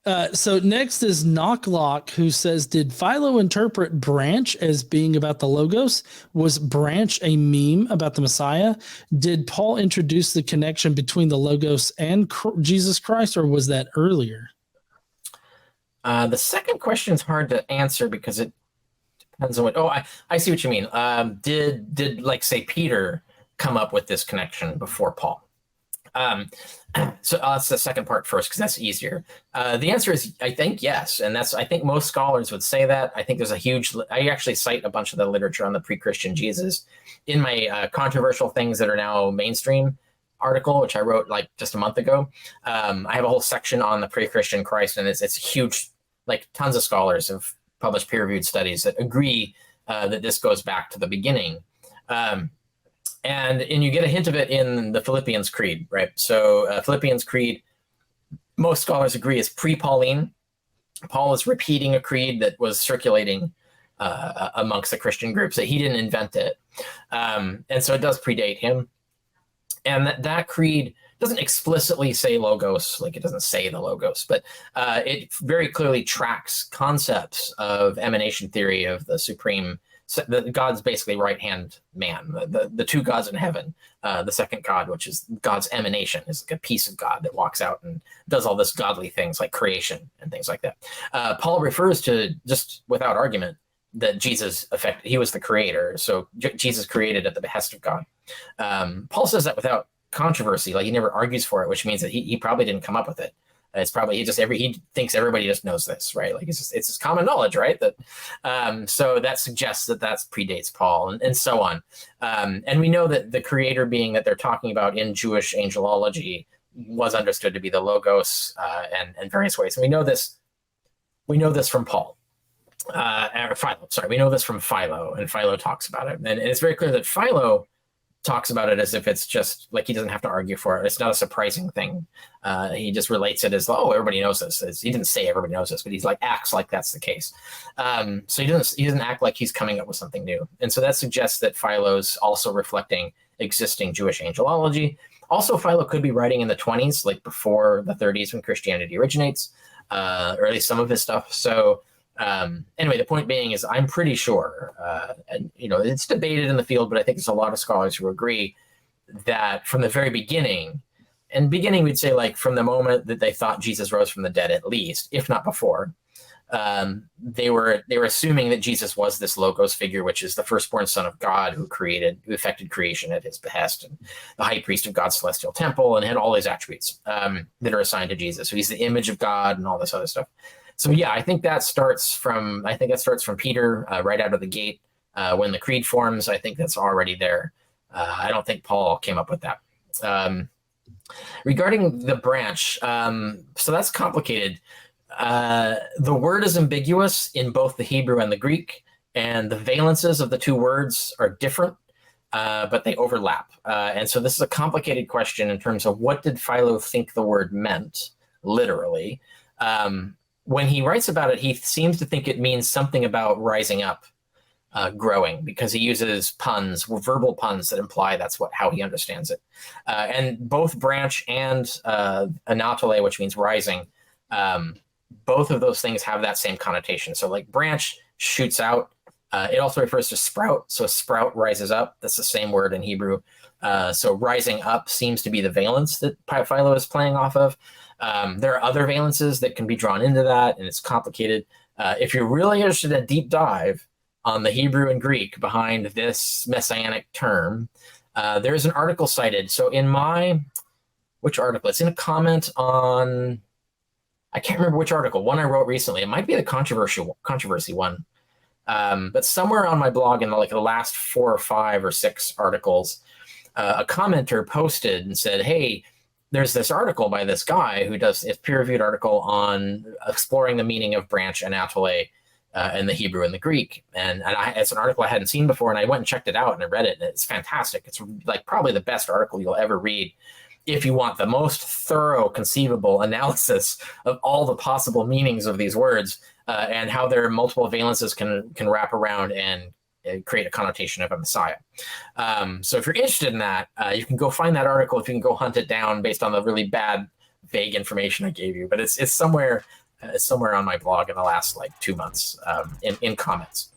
So next is Knocklock, who says, did Philo interpret branch as being about the Logos? Was branch a meme about the Messiah? Did Paul introduce the connection between the Logos and Jesus Christ, or was that earlier? The second question is hard to answer because it depends on what. Oh, I see what you mean. Did like say Peter come up with this connection before Paul? So that's the second part first because that's easier. The answer is I think yes, and I think most scholars would say that. I think there's a huge. I actually cite a bunch of the literature on the pre-Christian Jesus in my controversial things that are now mainstream article, which I wrote like just a month ago. I have a whole section on the pre-Christian Christ, and it's huge. Like tons of scholars have published peer-reviewed studies that agree that this goes back to the beginning. And you get a hint of it in the Philippians Creed, right? So Philippians Creed, most scholars agree, is pre-Pauline. Paul is repeating a creed that was circulating amongst the Christian groups, that he didn't invent it. And so it does predate him. And that creed doesn't explicitly say Logos, like it doesn't say the Logos, but it very clearly tracks concepts of emanation theory of the supreme. So God's basically right-hand man, the two gods in heaven. The second God, which is God's emanation, is like a piece of God that walks out and does all this godly things like creation and things like that. Paul refers to, just without argument, that Jesus he was the creator. So Jesus created at the behest of God. Paul says that without controversy, like he never argues for it, which means that he probably didn't come up with it. It's probably he thinks everybody just knows this, right? Like it's just common knowledge, right? That so that suggests that predates Paul and so on. And we know that the creator being that they're talking about in Jewish angelology was understood to be the Logos and various ways. And we know this from Paul. Philo, sorry, we know this from Philo, and Philo talks about it. And it's very clear that Philo talks about it as if it's just like he doesn't have to argue for it. It's not a surprising thing. He just relates it as, oh, everybody knows this. He didn't say everybody knows this, but he's like acts like that's the case. So he doesn't act like he's coming up with something new. And so that suggests that Philo's also reflecting existing Jewish angelology. Also, Philo could be writing in the 20s, like before the 30s when Christianity originates, or at least some of his stuff. So anyway, the point being is I'm pretty sure, and it's debated in the field, but I think there's a lot of scholars who agree that from the very beginning, and beginning we'd say like from the moment that they thought Jesus rose from the dead, at least, if not before, they were assuming that Jesus was this Logos figure, which is the firstborn son of God who effected creation at his behest, and the high priest of God's celestial temple, and had all these attributes that are assigned to Jesus. So he's the image of God and all this other stuff. So yeah, I think that starts from Peter right out of the gate when the creed forms. I think that's already there. I don't think Paul came up with that. Regarding the branch, so that's complicated. The word is ambiguous in both the Hebrew and the Greek, and the valences of the two words are different, but they overlap. And so this is a complicated question in terms of what did Philo think the word meant, literally. When he writes about it, he seems to think it means something about rising up, growing, because he uses puns, verbal puns that imply that's how he understands it. And both branch and anatole, which means rising, both of those things have that same connotation. So like branch shoots out. It also refers to sprout. So sprout rises up. That's the same word in Hebrew. So rising up seems to be the valence that Philo is playing off of. There are other valences that can be drawn into that, and it's complicated. If you're really interested in a deep dive on the Hebrew and Greek behind this messianic term, there's an article cited. So which article? It's in a comment on, I can't remember which article, one I wrote recently. It might be the controversy one. But somewhere on my blog in the last 4 or 5 or 6 articles, a commenter posted and said, hey, there's this article by this guy who does a peer-reviewed article on exploring the meaning of branch and anatole in the Hebrew and the Greek. And it's an article I hadn't seen before, and I went and checked it out, and I read it, and it's fantastic. It's like probably the best article you'll ever read if you want the most thorough conceivable analysis of all the possible meanings of these words and how their multiple valences can wrap around and create a connotation of a Messiah. So if you're interested in that, you can go find that article if you can go hunt it down based on the really bad, vague information I gave you. But it's somewhere somewhere on my blog in the last like 2 months in comments.